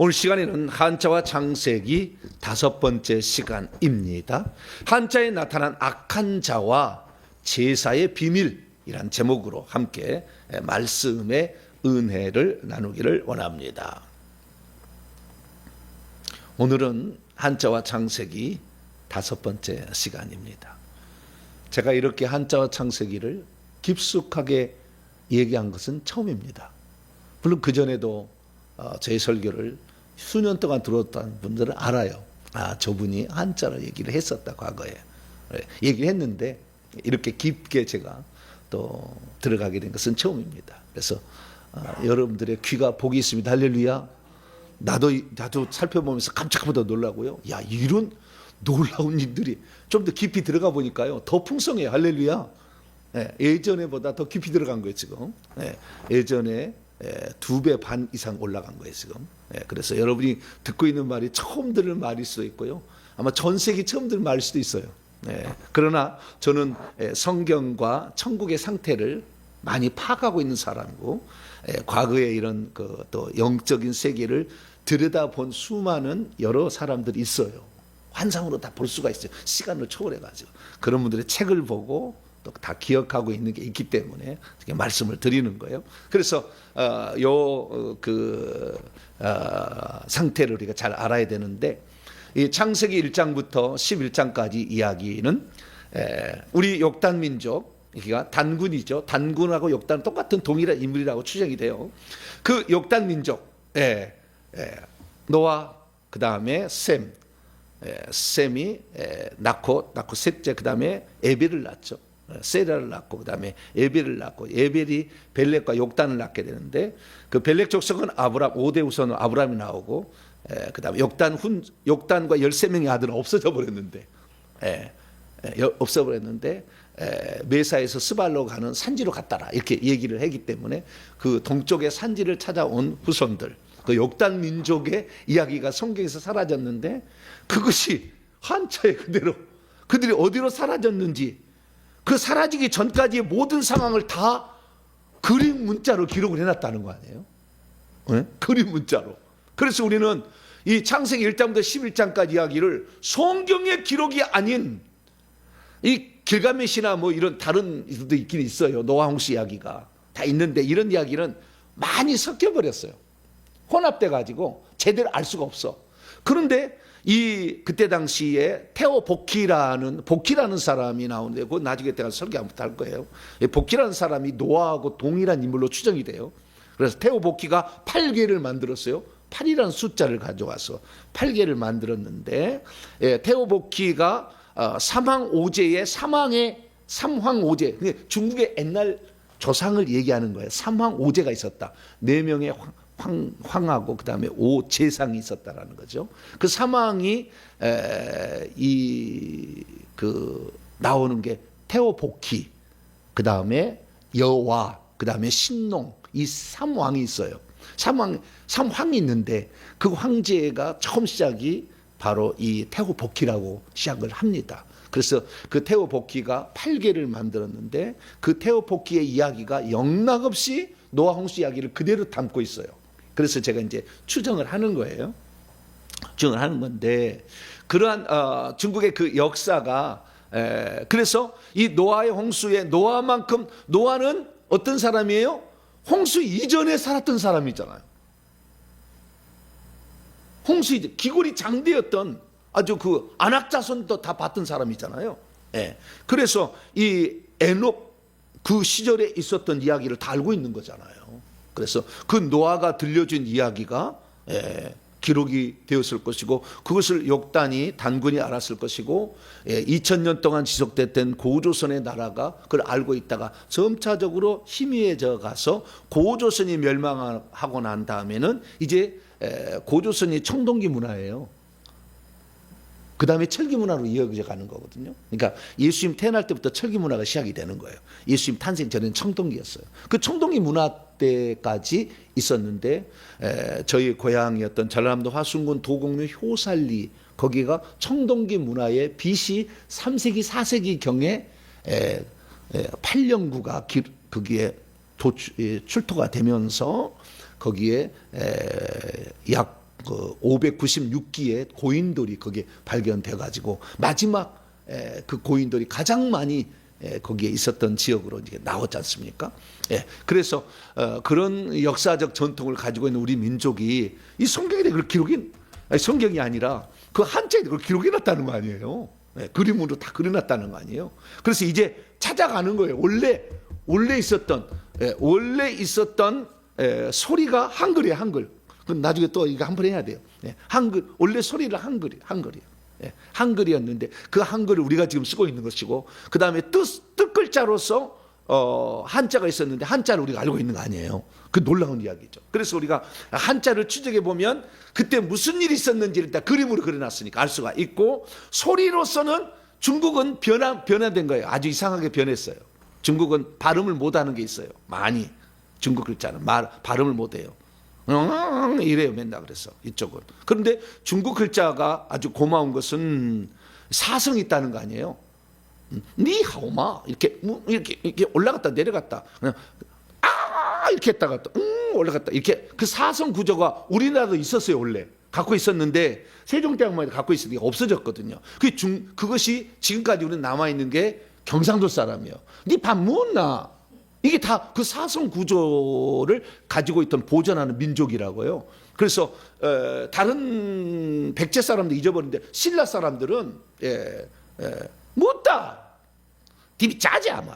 오늘 시간에는 한자와 창세기 5번째 시간입니다. 한자에 나타난 악한 자와 제사의 비밀이란 제목으로 함께 말씀의 은혜를 나누기를 원합니다. 오늘은 한자와 창세기 5번째 시간입니다. 제가 이렇게 한자와 창세기를 깊숙하게 얘기한 것은 처음입니다. 물론 그전에도 제 설교를 수년 동안 들었던 분들은 알아요. 저분이 한자로 얘기를 했었다, 과거에. 얘기를 했는데 이렇게 깊게 제가 또 들어가게 된 것은 처음입니다. 그래서 여러분들의 귀가 복이 있습니다. 할렐루야. 나도 살펴보면서 깜짝보다 놀라고요. 야, 이런 놀라운 일들이 좀 더 깊이 들어가 보니까요, 더 풍성해요. 할렐루야. 예전에보다 더 깊이 들어간 거예요, 지금. 예전에 2배 반 이상 올라간 거예요, 지금. 그래서 여러분이 듣고 있는 말이 처음 들을 말일 수도 있고요, 아마 전 세계 처음 들을 말일 수도 있어요. 그러나 저는 성경과 천국의 상태를 많이 파악하고 있는 사람이고, 과거에 이런 또 영적인 세계를 들여다본 수많은 여러 사람들이 있어요. 환상으로 다 볼 수가 있어요. 시간을 초월해가지고. 그런 분들의 책을 보고 또 다 기억하고 있는 게 있기 때문에 말씀을 드리는 거예요. 그래서 상태를 우리가 잘 알아야 되는데, 이 창세기 1장부터 11장까지 이야기는 우리 욕단 민족, 여기가 단군이죠. 단군하고 욕단은 똑같은 동일한 인물이라고 추정이 돼요. 그 욕단 민족, 노아, 그 다음에 셈이 낳고 셋째, 그 다음에 에벨을 낳죠. 세라를 낳고 그 다음에 에벨을 낳고, 에벨이 벨렉과 욕단을 낳게 되는데, 그 벨렉 족속은 아브람, 5대 우선은 아브람이 나오고, 그 다음에 욕단과 13명의 아들은 없어져 버렸는데, 메사에서 스발로 가는 산지로 갔다라, 이렇게 얘기를 하기 때문에 그 동쪽의 산지를 찾아온 후손들, 그 욕단 민족의 이야기가 성경에서 사라졌는데, 그것이 한자에 그대로 그들이 어디로 사라졌는지, 그 사라지기 전까지의 모든 상황을 다 그림 문자로 기록을 해놨다는 거 아니에요? 그림 문자로. 그래서 우리는 이 창세기 1장부터 11장까지 이야기를 성경의 기록이 아닌, 이 길가메시나 뭐 이런 다른 일도 있긴 있어요. 노아 홍수 이야기가 다 있는데, 이런 이야기는 많이 섞여버렸어요. 혼합돼 가지고 제대로 알 수가 없어. 그런데 그때 당시에 테오 복희라는 사람이 나오는데, 그건 나중에 때가 설교 한번 할 거예요. 복희라는 사람이 노아하고 동일한 인물로 추정이 돼요. 그래서 테오 복희가 8개를 만들었어요. 8이라는 숫자를 가져와서 8개를 만들었는데, 테오 복희가 삼황오제의 삼황오제, 중국의 옛날 조상을 얘기하는 거예요. 삼황오제가 있었다. 4명의 황하고 그 다음에 오제상이 있었다라는 거죠. 그 삼황이 나오는 게 태오복희, 그 다음에 여와, 그 다음에 신농, 이 3왕이 있어요. 3황이 있는데, 그 황제가 처음 시작이 바로 이 태오복희라고 시작을 합니다. 그래서 그 태오복희가 8개를 만들었는데, 그 태오복희의 이야기가 영락없이 노아 홍수 이야기를 그대로 담고 있어요. 그래서 제가 이제 추정을 하는 거예요. 추정을 하는 건데, 그러한 중국의 그 역사가, 그래서 이 노아의 홍수에, 노아는 어떤 사람이에요? 홍수 이전에 살았던 사람이잖아요. 홍수 이전, 기골이 장대였던 아주 그 안악자손도 다 봤던 사람이잖아요. 그래서 이 에녹, 그 시절에 있었던 이야기를 다 알고 있는 거잖아요. 그래서 그 노아가 들려준 이야기가 기록이 되었을 것이고, 그것을 욕단이, 단군이 알았을 것이고, 2000년 동안 지속됐던 고조선의 나라가 그걸 알고 있다가 점차적으로 희미해져 가서 고조선이 멸망하고 난 다음에는 이제 고조선이 청동기 문화예요. 그 다음에 철기 문화로 이어져 가는 거거든요. 그러니까 예수님 태어날 때부터 철기 문화가 시작이 되는 거예요. 예수님 탄생 전에는 청동기였어요. 그 청동기 문화 때까지 있었는데, 저희 고향이었던 전라남도 화순군 도곡면 효살리, 거기가 청동기 문화의 BC 3세기 4세기 경에 8년구가 거기에 출토가 되면서, 거기에 약 그 596기의 고인돌이 거기에 발견돼 가지고 마지막 그 고인돌이 가장 많이 거기에 있었던 지역으로 이제 나왔지 않습니까? 그래서 그런 역사적 전통을 가지고 있는 우리 민족이 이 성경에 그 기록이 성경이 아니라 그 한자에 그 기록이 났다는 거 아니에요? 그림으로 다 그려놨다는 거 아니에요? 그래서 이제 찾아가는 거예요. 원래 있었던 소리가 한글이에요, 한글. 그럼 나중에 또 이거 한번 해야 돼요. 한글 원래 소리를 한글이에요. 한글이었는데 그 한글을 우리가 지금 쓰고 있는 것이고, 그 다음에 뜻 글자로서 한자가 있었는데 한자를 우리가 알고 있는 거 아니에요. 그 놀라운 이야기죠. 그래서 우리가 한자를 추적해 보면 그때 무슨 일이 있었는지를 일단 그림으로 그려놨으니까 알 수가 있고, 소리로서는 중국은 변화된 거예요. 아주 이상하게 변했어요. 중국은 발음을 못하는 게 있어요. 많이 중국 글자는 발음을 못해요. 이래요 맨날. 그래서 이쪽은. 그런데 중국 글자가 아주 고마운 것은 사성이 있다는 거 아니에요. 니하오마 이렇게 올라갔다 내려갔다, 그냥 이렇게 했다가 또 올라갔다, 이렇게 그 사성 구조가 우리나라도 있었어요. 원래 갖고 있었는데 세종대왕만 갖고 있으니까 없어졌거든요. 그것이 지금까지 우리는 남아 있는 게 경상도 사람이에요. 니 밥 먹었나? 이게 다 그 사성 구조를 가지고 있던 보존하는 민족이라고요. 그래서 다른 백제 사람도 잊어버리는데 신라 사람들은 못다 디비 짜지 아마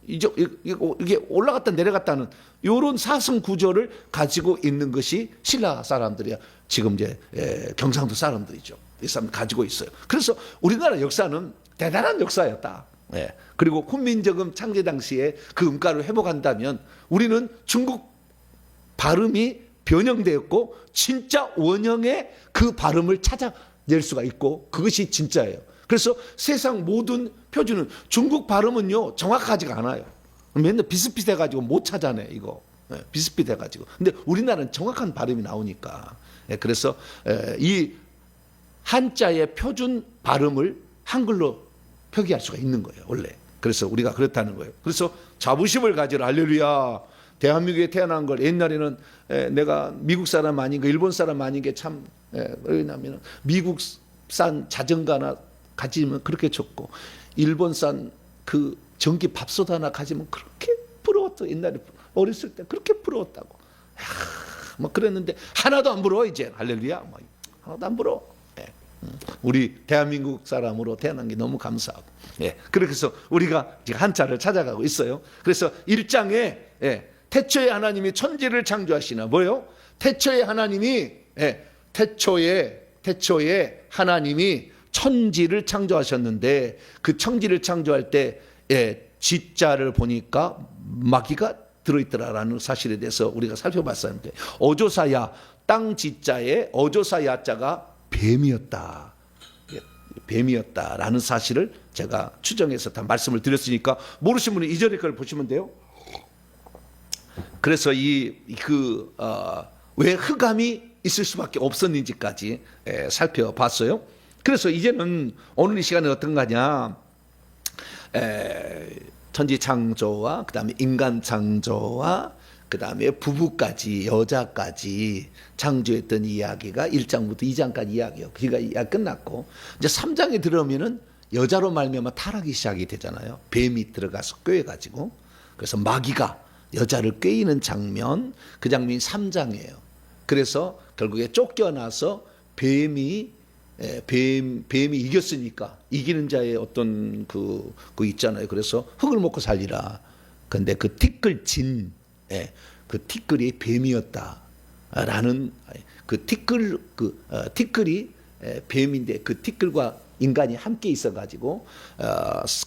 이게 올라갔다 내려갔다는 이런 사성 구조를 가지고 있는 것이 신라 사람들이야. 지금 이제 경상도 사람들이죠. 이 사람 가지고 있어요. 그래서 우리나라 역사는 대단한 역사였다. 그리고 훈민정음 창제 당시에 그 음가를 회복한다면 우리는 중국 발음이 변형되었고 진짜 원형의 그 발음을 찾아낼 수가 있고, 그것이 진짜예요. 그래서 세상 모든 표준은 중국 발음은요 정확하지가 않아요. 맨날 비슷비슷해가지고 못 찾아내 이거. 비슷비슷해가지고. 근데 우리나라는 정확한 발음이 나오니까. 그래서 이 한자의 표준 발음을 한글로 표기할 수가 있는 거예요 원래. 그래서 우리가 그렇다는 거예요. 그래서 자부심을 가지라. 할렐루야. 대한민국에 태어난 걸, 옛날에는 내가 미국 사람 아닌 거, 일본 사람 아닌 게 참, 왜냐하면 미국산 자전거나 가지면 그렇게 좋고, 일본산 그 전기 밥솥 하나 가지면 그렇게 부러웠어. 옛날에 어렸을 때 그렇게 부러웠다고. 뭐 그랬는데 하나도 안 부러워 이제. 할렐루야. 뭐 하나도 안 부러워. 우리 대한민국 사람으로 태어난 게 너무 감사하고. 그래서 우리가 지금 한자를 찾아가고 있어요. 그래서 1장에 태초에 하나님이 천지를 창조하시나, 뭐요? 태초에 하나님이 태초에 하나님이 천지를 창조하셨는데, 그 천지를 창조할 때 지자를 보니까 마귀가 들어있더라라는 사실에 대해서 우리가 살펴봤었는데, 어조사야, 땅 지자에 어조사야자가 뱀이었다라는 사실을 제가 추정해서 다 말씀을 드렸으니까 모르신 분은 2절의 걸 보시면 돼요. 그래서 왜 흑암이 있을 수밖에 없었는지까지 살펴봤어요. 그래서 이제는 오늘 이 시간에 어떤 거냐, 천지 창조와 그 다음에 인간 창조와 그 다음에 부부까지, 여자까지 창조했던 이야기가 1장부터 2장까지 이야기예요. 그러니까 이야기 끝났고, 이제 3장에 들어오면은 여자로 말미암아 타락이 시작이 되잖아요. 뱀이 들어가서 꿰가지고, 그래서 마귀가 여자를 꿰이는 장면, 그 장면이 3장이에요. 그래서 결국에 쫓겨나서 뱀이 이겼으니까 이기는 자의 어떤 그 있잖아요. 그래서 흙을 먹고 살리라. 근데 그 티끌진, 그 티끌이 뱀이었다라는, 그 티끌이 뱀인데, 그 티끌과 인간이 함께 있어가지고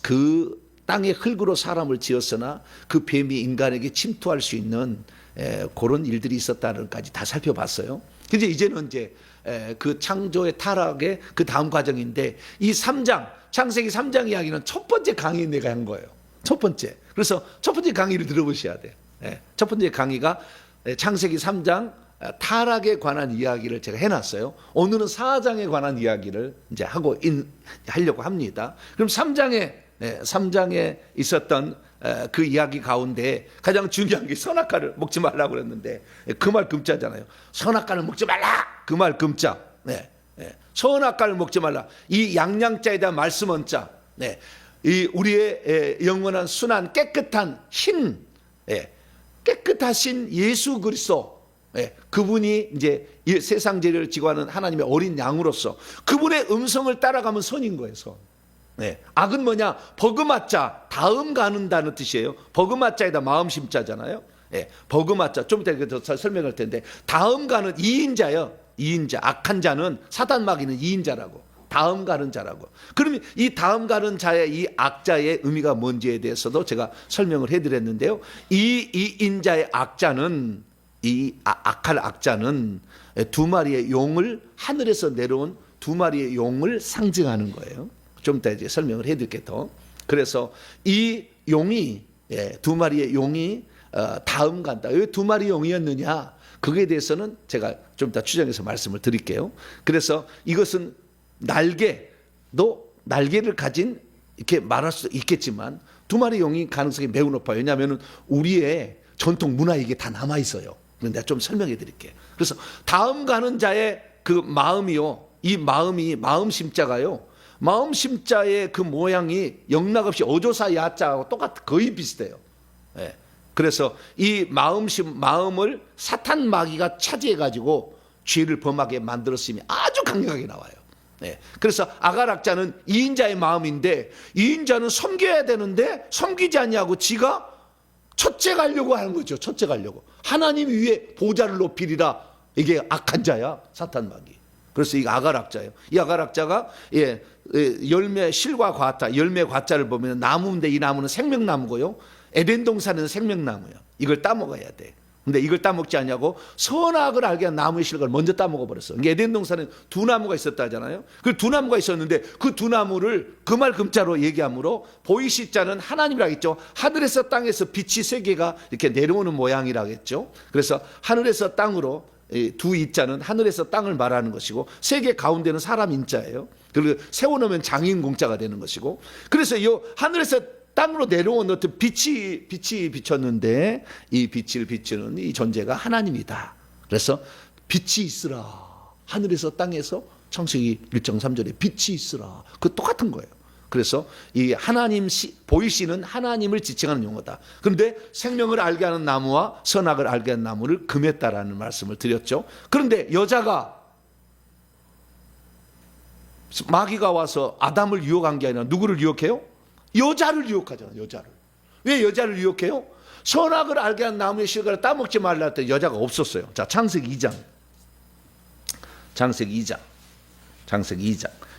그 땅의 흙으로 사람을 지었으나 그 뱀이 인간에게 침투할 수 있는 그런 일들이 있었다는 것까지 다 살펴봤어요. 근데 이제는 이제 그 창조의 타락의 그 다음 과정인데, 이 3장, 창세기 3장 이야기는 첫 번째 강의 내가 한 거예요. 첫 번째. 그래서 첫 번째 강의를 들어보셔야 돼요. 첫 번째 강의가 창세기 3장 타락에 관한 이야기를 제가 해놨어요. 오늘은 4장에 관한 이야기를 이제 하려고 합니다. 그럼 3장에 있었던 그 이야기 가운데 가장 중요한 게 선악과를 먹지 말라고 그랬는데, 그 말 금자잖아요. 선악과를 먹지 말라! 그 말 금자. 네. 네. 선악과를 먹지 말라. 이 양양자에다 말씀 원자. 네. 이 우리의 영원한 순한 깨끗한 흰, 깨끗하신 예수 그리스도, 그분이 이제 세상 죄를 지고 하는 하나님의 어린 양으로서 그분의 음성을 따라가면 선인 거예요. 선. 악은 뭐냐? 버그마자, 다음 가는다는 뜻이에요. 버그마자에다 마음 심자잖아요. 버그마자, 좀 이따 더 설명할 텐데, 다음 가는 이인자요. 이인자, 악한 자는 사단 마귀는 이인자라고. 다음 가는 자라고. 그러면 이 다음 가는 자의 이 악자의 의미가 뭔지에 대해서도 제가 설명을 해드렸는데요. 이 인자의 악자는, 이 악할 악자는 두 마리의 용을, 하늘에서 내려온 두 마리의 용을 상징하는 거예요. 좀 이따 이제 설명을 해드릴게요. 더. 그래서 이 용이, 두 마리의 용이 다음 간다. 왜 두 마리 용이었느냐? 그거에 대해서는 제가 좀 이따 추정해서 말씀을 드릴게요. 그래서 이것은 날개를 가진, 이렇게 말할 수 있겠지만 두 마리 용이 가능성이 매우 높아요. 왜냐하면 우리의 전통 문화에 이게 다 남아 있어요. 그런데 내가 좀 설명해 드릴게요. 그래서 다음 가는 자의 그 마음이요, 이 마음이 마음 심자가요, 마음 심자의 그 모양이 영락없이 어조사 야자하고 거의 비슷해요. 그래서 이 마음을 사탄 마귀가 차지해 가지고 죄를 범하게 만들었음이 아주 강력하게 나와요. 그래서 아갈악자는 이인자의 마음인데, 이인자는 섬겨야 되는데 섬기지 않냐고 지가 첫째 가려고 하는 거죠. 첫째 가려고. 하나님 위에 보좌를 높이리라. 이게 악한 자야, 사탄 마귀. 그래서 이 아갈악자예요. 이 아갈악자가 열매 실과 과자, 열매 과자를 보면 나무인데 이 나무는 생명나무고요. 에덴 동산은 생명나무예요. 이걸 따먹어야 돼. 근데 이걸 따먹지 않냐고 선악을 알게 한 나무의 실과를 먼저 따먹어 버렸어. 에덴 동산에 두 나무가 있었다 하잖아요. 그 두 나무가 있었는데 그 두 나무를 그 말 금자로 얘기하므로 보이시자는 하나님이라 했죠. 하늘에서 땅에서 빛이 세 개가 이렇게 내려오는 모양이라 했죠. 그래서 하늘에서 땅으로, 두 이자는 하늘에서 땅을 말하는 것이고, 세 개 가운데는 사람 인자예요. 그리고 세워놓으면 장인 공자가 되는 것이고, 그래서 이 하늘에서 땅으로 내려온 어떤 빛이 비쳤는데, 이 빛을 비추는 이 존재가 하나님이다. 그래서 빛이 있으라. 하늘에서 땅에서 창세기 1장 3절에 빛이 있으라. 그 똑같은 거예요. 그래서 이 보이시는 하나님을 지칭하는 용어다. 그런데 생명을 알게 하는 나무와 선악을 알게 하는 나무를 금했다라는 말씀을 드렸죠. 그런데 여자가, 마귀가 와서 아담을 유혹한 게 아니라 누구를 유혹해요? 여자를 유혹하잖아요. 여자를. 왜 여자를 유혹해요? 선악을 알게 한 나무의 실과를 따먹지 말라 할 때 여자가 없었어요. 자, 창세기 2장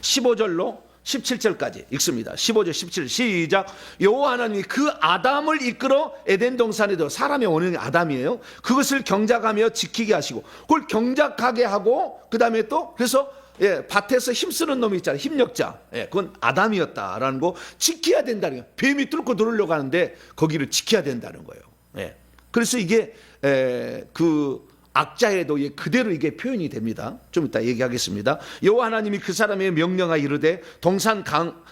15절로 17절까지 읽습니다. 15절 17절 시작. 여호와 하나님이 그 아담을 이끌어 에덴 동산에도, 사람의 원형이 아담이에요. 그것을 경작하며 지키게 하시고, 그걸 경작하게 하고, 그 다음에 또 그래서 밭에서 힘쓰는 놈이 있잖아요. 힘력자. 그건 아담이었다라는 거 지켜야 된다는 거예요. 뱀이 뚫고 들어오려고 하는데 거기를 지켜야 된다는 거예요. 그래서 이게 그 악자에도 그대로 이게 표현이 됩니다. 좀 이따 얘기하겠습니다. 여호와 하나님이 그 사람의 명령하여 이르되 동산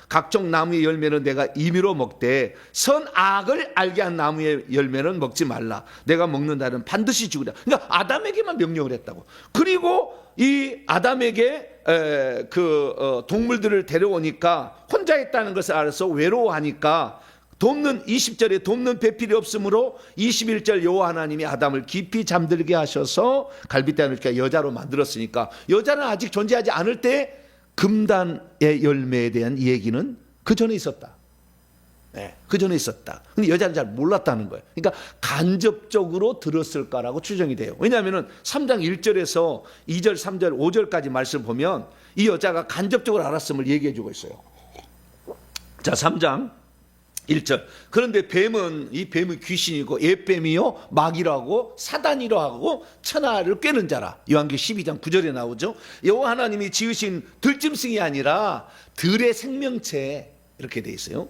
각종 나무의 열매는 내가 임의로 먹되 선악을 알게 한 나무의 열매는 먹지 말라. 내가 먹는 날은 반드시 죽으리라. 그러니까 아담에게만 명령을 했다고. 그리고 이 아담에게 동물들을 데려오니까 혼자 있다는 것을 알아서 외로워하니까 20절에 돕는 배필이 없으므로 21절 여호와 하나님이 아담을 깊이 잠들게 하셔서 갈빗대를 여자로 만들었으니까, 여자는 아직 존재하지 않을 때 금단의 열매에 대한 얘기는 그 전에 있었다. 그 전에 있었다. 근데 여자는 잘 몰랐다는 거예요. 그러니까 간접적으로 들었을까라고 추정이 돼요. 왜냐하면 3장 1절에서 2절, 3절, 5절까지 말씀을 보면 이 여자가 간접적으로 알았음을 얘기해 주고 있어요. 자, 3장 1절. 그런데 이 뱀은 귀신이고 옛뱀이요 마귀라고 사단이라 하고 천하를 꿰는 자라. 요한계시록 12장 9절에 나오죠. 여호와 하나님이 지으신 들짐승이 아니라 들의 생명체, 이렇게 돼 있어요.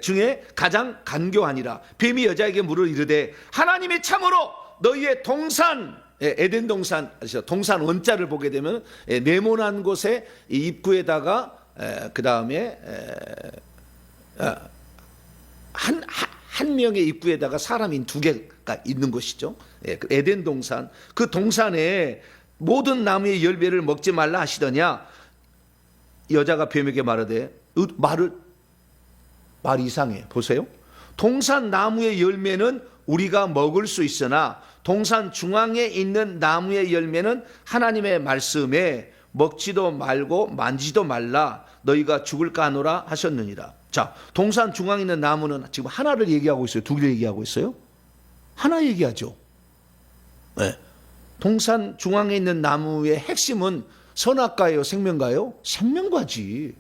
중에 가장 간교하니라. 뱀이 여자에게 물을 이르되 하나님이 참으로 너희의 동산, 에덴 동산, 동산 원자를 보게 되면 네모난 곳에 입구에다가 그 다음에 한 명의 입구에다가 사람인 두 개가 있는 것이죠. 에덴 동산, 그 동산에 모든 나무의 열매를 먹지 말라 하시더냐. 여자가 뱀에게 말하되 말이 이상해. 보세요. 동산 나무의 열매는 우리가 먹을 수 있으나 동산 중앙에 있는 나무의 열매는 하나님의 말씀에 먹지도 말고 만지도 말라 너희가 죽을까 하노라 하셨느니라. 자, 동산 중앙에 있는 나무는 지금 하나를 얘기하고 있어요? 두 개를 얘기하고 있어요? 하나 얘기하죠. 네. 동산 중앙에 있는 나무의 핵심은 선악과예요, 생명과예요? 생명과지.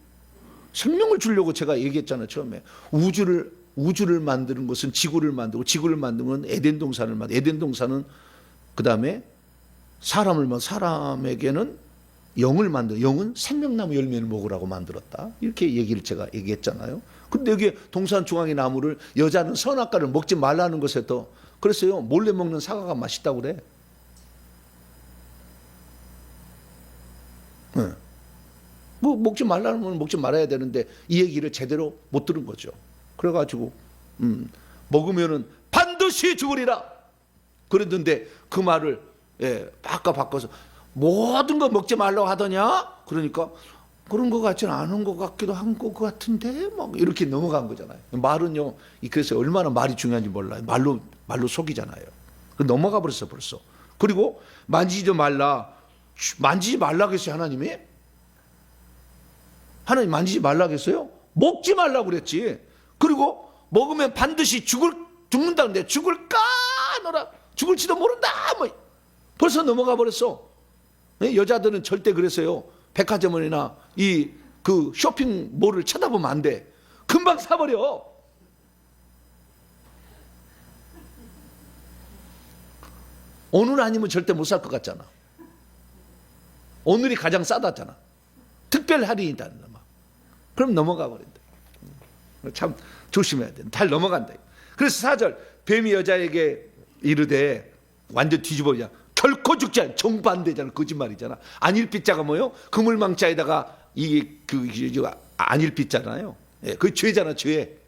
생명을 주려고 제가 얘기했잖아요, 처음에. 우주를 만드는 것은 지구를 만들고, 지구를 만드는 건 에덴 동산을 만들고, 에덴 동산은 그 다음에 사람에게는 영을 만들어. 영은 생명나무 열매를 먹으라고 만들었다. 이렇게 얘기를 제가 얘기했잖아요. 근데 여기 동산 중앙의 나무를 여자는 선악과를 먹지 말라는 것에 더 그랬어요. 몰래 먹는 사과가 맛있다고 그래. 네. 뭐 먹지 말라는 건 먹지 말아야 되는데 이 얘기를 제대로 못 들은 거죠. 그래가지고 먹으면은 반드시 죽으리라 그랬는데 그 말을 바꿔서 모든 거 먹지 말라고 하더냐? 그러니까 그런 것 같지는 않은 것 같기도 한 것 같은데 막 이렇게 넘어간 거잖아요. 말은요. 그래서 얼마나 말이 중요한지 몰라요. 말로 속이잖아요. 넘어가 버렸어 벌써. 그리고 만지지 말라 그랬어요. 하나님 만지지 말라 그랬어요? 먹지 말라고 그랬지. 그리고 먹으면 반드시 죽는다는데 죽을까 너라 죽을지도 모른다 뭐 벌써 넘어가 버렸어. 여자들은 절대 그랬어요. 백화점이나 그 쇼핑몰을 쳐다보면 안 돼. 금방 사버려. 오늘 아니면 절대 못 살 것 같잖아. 오늘이 가장 싸다잖아. 특별 할인이다. 그럼 넘어가 버린다. 참 조심해야 돼. 잘 넘어간다. 그래서 4절 뱀이 여자에게 이르되 완전 뒤집어져. 결코 죽지 않아. 정반대잖아. 거짓말이잖아. 안일빛자가 뭐요? 그물망자에다가 안일빛자잖아요. 그 죄잖아. 죄.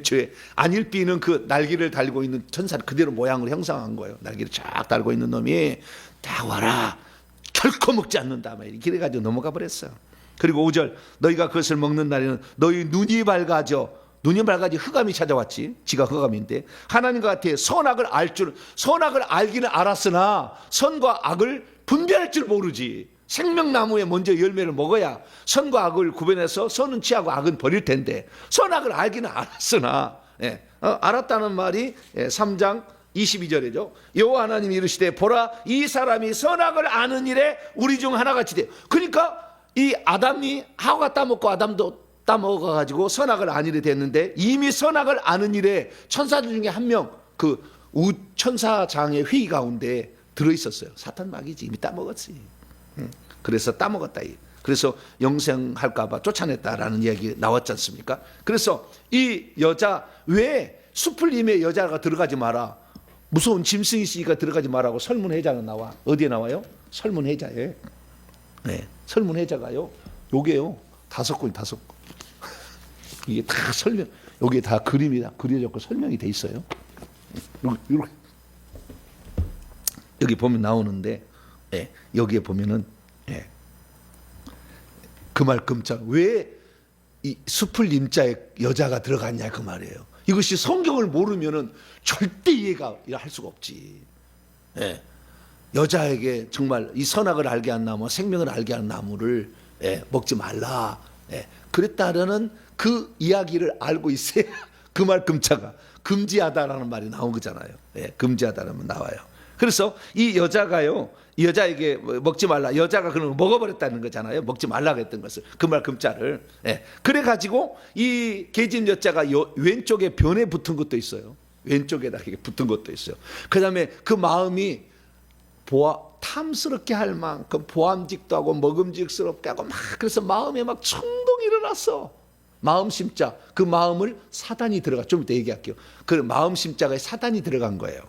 죄. 안일비는 그 날개를 달고 있는 천사를 그대로 모양을 형상한 거예요. 날개를 쫙 달고 있는 놈이 딱 와라. 결코 먹지 않는다. 이렇게 해가지고 넘어가 버렸어. 그리고 5절 너희가 그것을 먹는 날에는 너희 눈이 밝아져 흑암이 찾아왔지. 지가 흑암인데 하나님과 같아 선악을 알기는 알았으나 선과 악을 분별할 줄 모르지. 생명나무에 먼저 열매를 먹어야 선과 악을 구분해서 선은 취하고 악은 버릴 텐데 선악을 알기는 알았으나 알았다는 말이 3장 22절이죠. 여호와 하나님이 이르시되 보라 이 사람이 선악을 아는 일에 우리 중 하나같이 돼. 그러니까 이 아담이 하와가 따먹고 아담도 따먹어가지고 선악을 아는 일이 됐는데 이미 선악을 아는 일에 천사들 중에 한 명 그 천사장의 회의 가운데 들어있었어요. 사탄 마귀지. 이미 따먹었지. 그래서 따먹었다. 그래서 영생할까봐 쫓아냈다라는 이야기 나왔지 않습니까? 그래서 이 여자 왜 수풀림에 여자가 들어가지 마라. 무서운 짐승이 있으니까 들어가지 마라고 설문해자는 나와. 어디에 나와요? 설문해자에. 네, 설문해자가요. 요게요. 5권. 이게 다 여기에 다 그림이 그려졌고 설명이 돼 있어요. 이렇게. 여기 보면 나오는데, 여기에 보면은, 그 말 끔짝. 왜 이 숲을 임자에 여자가 들어갔냐 그 말이에요. 이것이 성경을 모르면은 절대 이해가 할 수가 없지. 여자에게 정말 이 선악을 알게 한 나무, 생명을 알게 한 나무를 먹지 말라. 그랬다라는 그 이야기를 알고 있어야 그 말 끔짝아. 금지하다라는 말이 나온 거잖아요. 금지하다라는 나와요. 그래서 이 여자가요, 이 여자에게 먹지 말라. 여자가 그런 거 먹어버렸다는 거잖아요. 먹지 말라 그랬던 것을. 그 말 금자를. 그래가지고 이 계집 여자가 왼쪽에 변에 붙은 것도 있어요. 왼쪽에다 이렇게 붙은 것도 있어요. 그 다음에 그 마음이 탐스럽게 할 만큼 보암직도 하고 먹음직스럽게 하고 막 그래서 마음에 막 충동이 일어났어. 마음 심자. 그 마음을 사단이 들어가. 좀 이따 얘기할게요. 그 마음 심자가 사단이 들어간 거예요.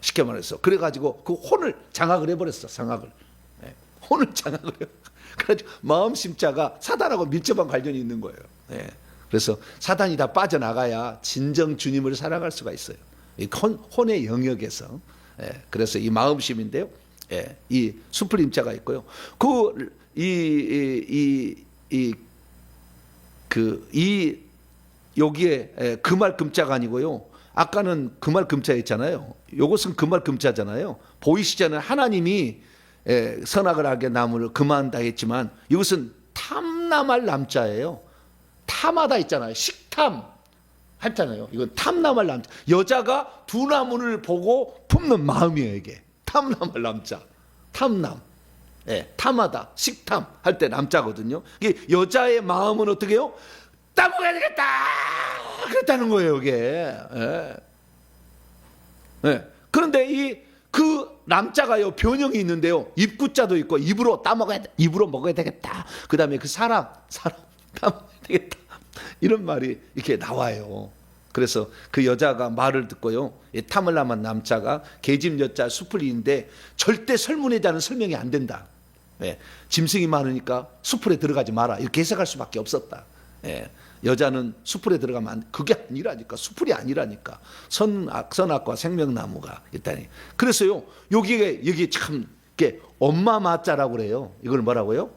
쉽게 말해서. 그래가지고 그 혼을 장악을 해버렸어. 혼을 장악을 해. 그래가지고 마음 심자가 사단하고 밀접한 관련이 있는 거예요. 그래서 사단이 다 빠져나가야 진정 주님을 살아갈 수가 있어요. 이 혼의 영역에서. 그래서 이 마음심인데요. 예, 이 숲을 임자가 있고요. 여기에 그 말 금자가 아니고요. 아까는 그 말 금자였잖아요. 요것은 그 말 금자잖아요. 보이시잖아요. 하나님이 선악을 알게 나무를 금한다 했지만 이것은 탐남할 남자예요. 탐하다 있잖아요. 식탐 했잖아요. 이건 탐남할 남자. 여자가 두 나무를 보고 품는 마음이에요. 이게 탐남할 남자. 탐남. 예, 탐하다, 식탐 할 때 남자거든요. 이게 여자의 마음은 어떻게 해요? 따먹어야 되겠다! 그랬다는 거예요, 이게. 예. 예. 그런데 그 남자가요, 변형이 있는데요. 입구자도 있고, 입으로 입으로 먹어야 되겠다. 그 다음에 그 사람 따먹어야 되겠다. 이런 말이 이렇게 나와요. 그래서 그 여자가 말을 듣고요. 탐을 남한 남자가 계집 여자 수풀이인데 절대 설문해자는 설명이 안 된다. 예, 짐승이 많으니까 수풀에 들어가지 마라. 이렇게 해석할 수밖에 없었다. 예, 여자는 수풀에 들어가면 안, 그게 아니라니까. 수풀이 아니라니까. 선악과 생명나무가 있다니. 그래서요, 여기 참, 이게 엄마마자라고 그래요. 이걸 뭐라고요?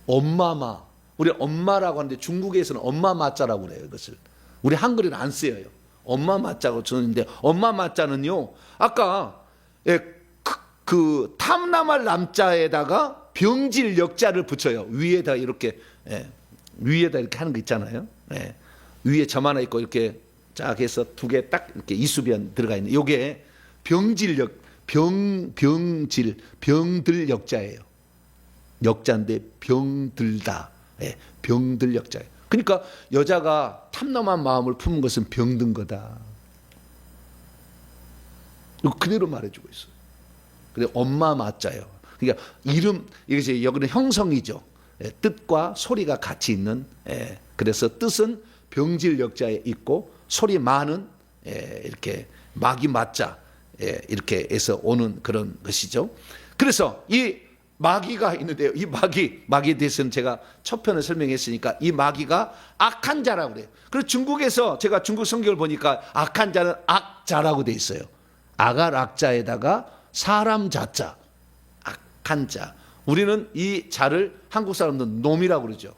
엄마마. 우리 엄마라고 하는데 중국에서는 엄마마자라고 그래요. 이것을. 우리 한글에는 안 쓰여요. 엄마마자고 쓰는데, 엄마마자는요, 아까, 그 탐남할 남자에다가 병질 역자를 붙여요. 위에다 이렇게, 위에다 이렇게 하는 거 있잖아요. 위에 점 하나 있고 이렇게 쫙 해서 두 개 딱 이렇게 이수변 들어가 있는. 요게 병질 병들 역자예요. 역자인데 병들다. 병들 역자예요. 그러니까 여자가 탐남한 마음을 품은 것은 병든 거다. 그대로 말해주고 있어요. 그래 엄마 맞자요. 그러니까 이것이 여기는 형성이죠. 뜻과 소리가 같이 있는. 그래서 뜻은 병질 역자에 있고 소리 마는 이렇게 막이 맞자 이렇게 해서 오는 그런 것이죠. 그래서 이 마귀가 있는데요. 이 마귀에 대해서는 제가 첫 편을 설명했으니까 이 마귀가 악한 자라고 그래요. 그래서 중국에서 제가 중국 성경을 보니까 악한 자는 악자라고 돼 있어요. 아갈 악자에다가 사람 자자, 악한 자. 우리는 이 자를 한국 사람들은 놈이라고 그러죠.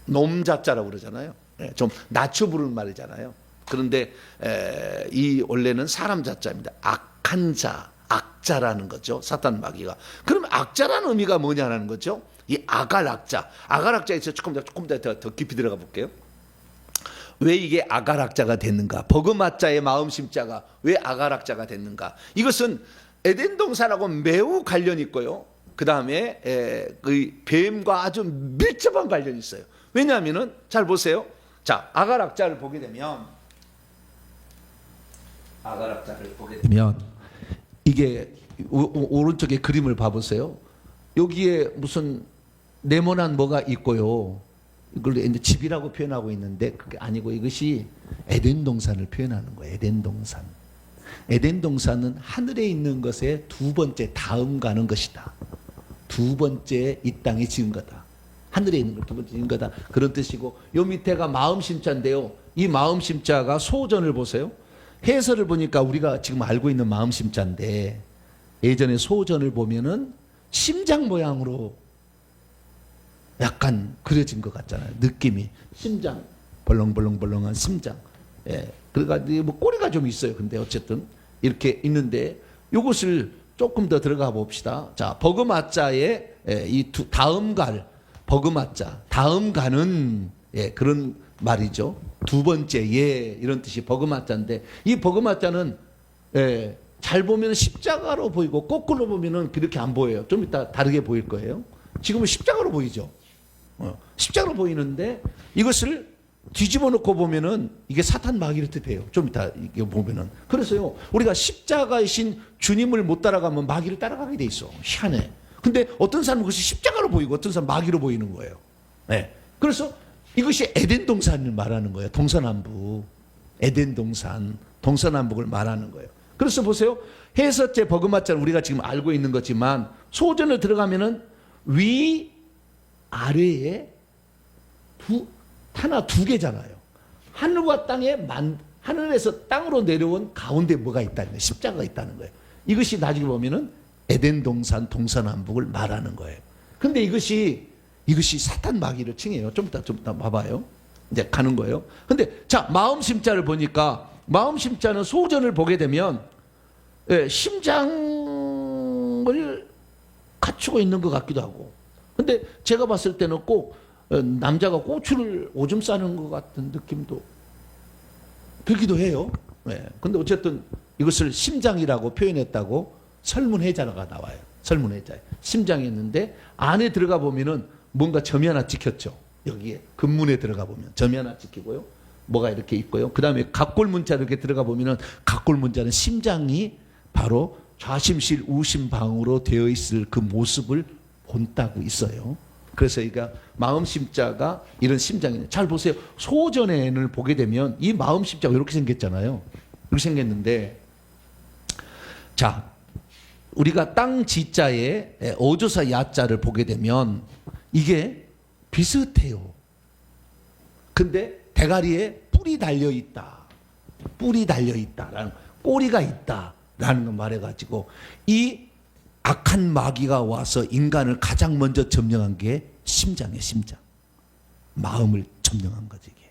놈 자자라고 그러잖아요. 좀 낮춰 부르는 말이잖아요. 그런데 이 원래는 사람 자자입니다. 악한 자, 악자라는 거죠. 사탄 마귀가. 그럼 악자라는 의미가 뭐냐는 거죠. 이 아갈 악자에서 조금 더 깊이 들어가 볼게요. 왜 이게 아가락자가 됐는가? 버그마자의 마음심자가 왜 아가락자가 됐는가? 이것은 에덴 동산하고 매우 관련이 있고요. 그 다음에 그 뱀과 아주 밀접한 관련이 있어요. 왜냐하면은 잘 보세요. 자, 아가락자를 보게 되면 이게 오른쪽에 그림을 봐보세요. 여기에 무슨 네모난 뭐가 있고요. 이걸 이제 집이라고 표현하고 있는데 그게 아니고 이것이 에덴 동산을 표현하는 거예요. 에덴 동산. 에덴 동산은 하늘에 있는 것의 두 번째 다음 가는 것이다. 두 번째 이 땅에 지은 거다. 하늘에 있는 걸 두 번째 지은 거다. 그런 뜻이고 요 밑에가 마음심자인데요. 이 마음심자가 소전을 보세요. 해설을 보니까 우리가 지금 알고 있는 마음심자인데 예전에 소전을 보면은 심장 모양으로 약간 그려진 것 같잖아요. 느낌이 심장 벌렁벌렁벌렁한 심장. 그러니까 뭐 꼬리가 좀 있어요. 근데 어쨌든 이렇게 있는데 이것을 조금 더 들어가 봅시다. 자, 버그마자의 이 다음 갈 버그마자 다음 가는 그런 말이죠. 두 번째 이런 뜻이 버그마자인데 이 버그마자는 잘 보면 십자가로 보이고 거꾸로 보면은 그렇게 안 보여요. 좀 이따 다르게 보일 거예요. 지금은 십자가로 보이죠. 십자가로 보이는데 이것을 뒤집어 놓고 보면은 이게 사탄 마귀를 뜻해요. 좀 이따 이거 보면은. 그래서요, 우리가 십자가이신 주님을 못 따라가면 마귀를 따라가게 돼 있어. 희한해. 근데 어떤 사람은 그것이 십자가로 보이고 어떤 사람은 마귀로 보이는 거예요. 그래서 이것이 에덴 동산을 말하는 거예요. 동서남북. 에덴 동산, 동서남북을 말하는 거예요. 그래서 보세요. 해서째 버그마자는 우리가 지금 알고 있는 거지만 소전을 들어가면은 위 아래에 하나 두 개잖아요. 하늘과 땅에 하늘에서 땅으로 내려온 가운데 뭐가 있다는 거예요. 십자가가 있다는 거예요. 이것이 나중에 보면은 에덴 동산남북을 말하는 거예요. 근데 이것이 사탄 마귀를 칭해요. 좀 이따 봐봐요. 이제 가는 거예요. 근데 자, 마음 심자를 보니까 마음 심자는 소전을 보게 되면 심장을 갖추고 있는 것 같기도 하고. 근데 제가 봤을 때는 꼭 남자가 고추를 오줌 싸는 것 같은 느낌도 들기도 해요. 근데 어쨌든 이것을 심장이라고 표현했다고 설문해자가 나와요. 설문해자. 심장이었는데 안에 들어가 보면은 뭔가 점이 하나 찍혔죠. 여기에 근문에 들어가 보면 점이 하나 찍히고요. 뭐가 이렇게 있고요. 그 다음에 갑골문자 이렇게 들어가 보면은 갑골문자는 심장이 바로 좌심실 우심방으로 되어 있을 그 모습을 본다고 있어요. 그래서 이가 마음 심자가 이런 심장이에요. 잘 보세요. 소전에를 보게 되면 이 마음 심자가 이렇게 생겼잖아요. 이렇게 생겼는데, 자, 우리가 땅 지자에 어조사 야자를 보게 되면 이게 비슷해요. 근데 대가리에 뿔이 달려 있다. 뿔이 달려 있다라는, 꼬리가 있다라는 걸 말해가지고 이 악한 마귀가 와서 인간을 가장 먼저 점령한 게 심장이에요. 심장. 마음을 점령한 거지 이게.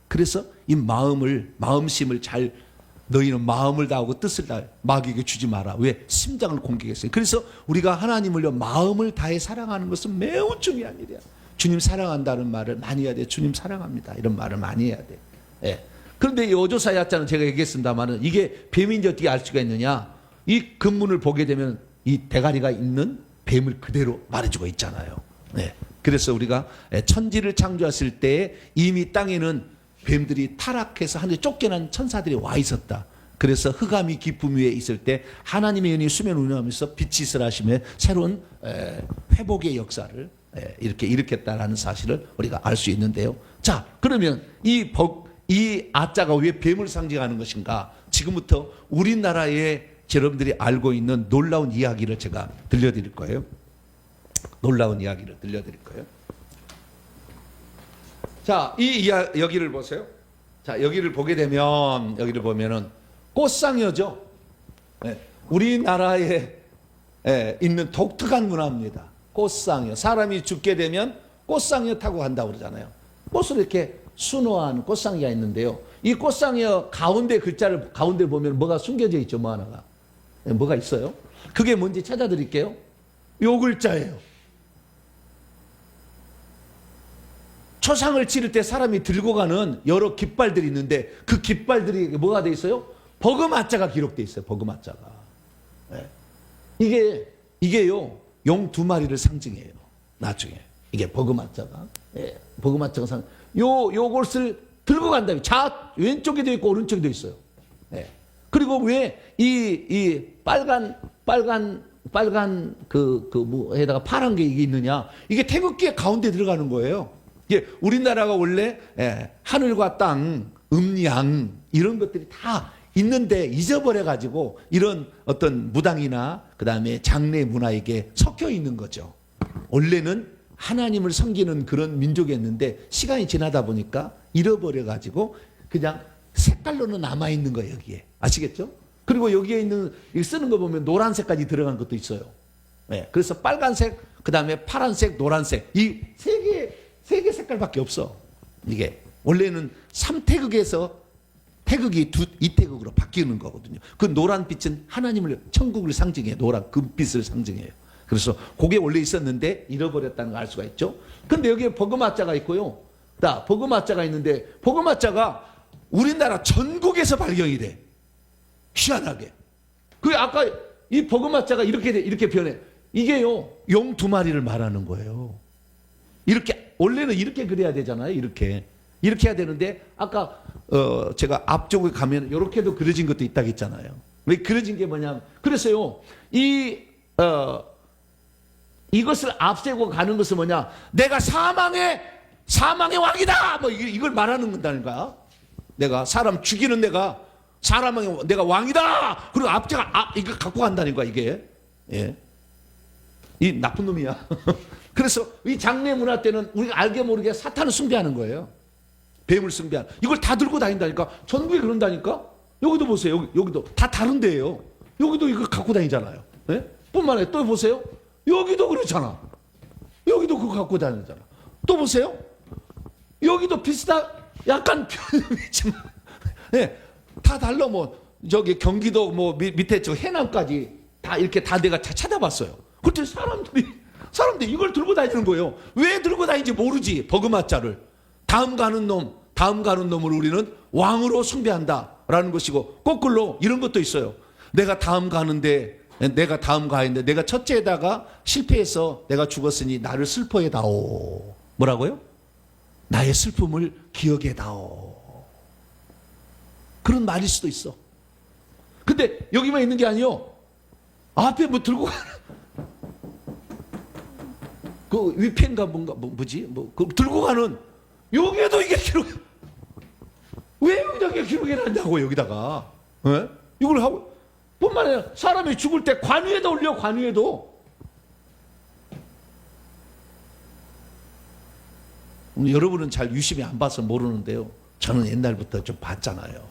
그래서 이 마음심을 잘, 너희는 마음을 다하고 뜻을 다해 마귀에게 주지 마라. 왜? 심장을 공격했어요. 그래서 우리가 하나님을요 마음을 다해 사랑하는 것은 매우 중요한 일이야. 주님 사랑한다는 말을 많이 해야 돼. 주님 사랑합니다. 이런 말을 많이 해야 돼. 예. 그런데 이 어조사 야자는 제가 얘기했습니다만은 이게 뱀인지 어떻게 알 수가 있느냐? 이 근문을 보게 되면 이 대가리가 있는 뱀을 그대로 말해주고 있잖아요. 네. 그래서 우리가 천지를 창조했을 때 이미 땅에는 뱀들이 타락해서 하늘에 쫓겨난 천사들이 와 있었다. 그래서 흑암이 깊음 위에 있을 때 하나님의 은이 수면 운행하면서 빛이 있으라시며 새로운 회복의 역사를 이렇게 일으켰다라는 사실을 우리가 알 수 있는데요. 자, 그러면 이 아자가 왜 뱀을 상징하는 것인가? 지금부터 우리나라의 여러분들이 알고 있는 놀라운 이야기를 제가 들려드릴 거예요. 놀라운 이야기를 들려드릴 거예요. 자, 여기를 보세요. 자, 여기를 보게 되면, 여기를 보면은 꽃상여죠. 우리나라에 있는 독특한 문화입니다. 꽃상여. 사람이 죽게 되면 꽃상여 타고 간다고 그러잖아요. 꽃을 이렇게 순화하는 꽃상여가 있는데요. 이 꽃상여 가운데 글자를 가운데 보면 뭐가 숨겨져 있죠. 뭐 하나가. 뭐가 있어요? 그게 뭔지 찾아드릴게요. 요 글자예요. 초상을 치를 때 사람이 들고 가는 여러 깃발들이 있는데 그 깃발들이 뭐가 돼 있어요? 버그마자가 기록돼 있어요. 버그마자가. 이게요 용 두 마리를 상징해요. 나중에 이게 버그마자가. 버그마자가 요것을 들고 간다면 왼쪽에도 있고 오른쪽에도 있어요. 그리고 왜 이 빨간 뭐에다가 파란 게 이게 있느냐? 이게 태극기의 가운데 들어가는 거예요. 이게 우리나라가 원래 하늘과 땅, 음양 이런 것들이 다 있는데 잊어버려 가지고 이런 어떤 무당이나 그다음에 장례 문화에게 섞여 있는 거죠. 원래는 하나님을 섬기는 그런 민족이었는데 시간이 지나다 보니까 잃어버려 가지고 그냥 색깔로는 남아 있는 거예요, 여기에. 아시겠죠? 그리고 여기에 있는 쓰는 거 보면 노란색까지 들어간 것도 있어요. 그래서 빨간색, 그다음에 파란색, 노란색 이 세 개 색깔밖에 없어. 이게 원래는 3태극에서 태극이 2태극으로 바뀌는 거거든요. 그 노란 빛은 하나님을 천국을 상징해요. 노란 금빛을 상징해요. 그래서 그게 원래 있었는데 잃어버렸다는 걸 알 수가 있죠. 근데 여기에 버그마자가 있고요. 버그마자가 있는데 버그마자가 우리나라 전국에서 발견이 돼. 희한하게. 그 아까 이 버그마자가 이렇게 변해. 이게요 용 두 마리를 말하는 거예요. 이렇게 원래는 이렇게 그려야 되잖아요. 이렇게 해야 되는데 아까 제가 앞쪽에 가면 이렇게도 그려진 것도 있다고 했잖아요. 왜 그려진 게 뭐냐면 그래서요 이것을 앞세고 가는 것은 뭐냐? 내가 사망의 왕이다. 뭐 이걸 말하는 건다니까. 내가 사람 죽이는 내가 왕이다. 그리고 앞제가 이거 갖고 간다니까 이게. 이 나쁜 놈이야. 그래서 이 장례 문화 때는 우리가 알게 모르게 사탄을 숭배하는 거예요. 뱀을 숭배하는. 이걸 다 들고 다닌다니까. 전국에 그런다니까. 여기도 보세요. 여기도 다 다른 데예요. 여기도 이거 갖고 다니잖아요. 예? 뿐만 아니라 또 보세요. 여기도 그렇잖아. 여기도 그거 갖고 다니잖아. 또 보세요. 여기도 비슷한 약간 편의지만 예, 다 달라. 뭐 저기 경기도 뭐 밑에 저 해남까지 다 이렇게 다 내가 찾아봤어요. 그때 사람들이 이걸 들고 다니는 거예요. 왜 들고 다니는지 모르지. 버그마자를 다음 가는 놈을 우리는 왕으로 숭배한다라는 것이고, 거꾸로 이런 것도 있어요. 내가 다음 가는데 내가 첫째에다가 실패해서 내가 죽었으니 나를 슬퍼해다오. 뭐라고요? 나의 슬픔을 기억해다오. 그런 말일 수도 있어. 근데 여기만 있는 게 아니요. 앞에 뭐 들고 가는 그 위펜가 뭔가 뭐지? 그 들고 가는 여기에도 이게 기록. 왜 여기다가 기록해 놨냐고 여기다가. 예? 이걸 하고 뿐만 아니라 사람이 죽을 때 관유에다 올려. 관유에도. 여러분은 잘 유심히 안 봐서 모르는데요. 저는 옛날부터 좀 봤잖아요.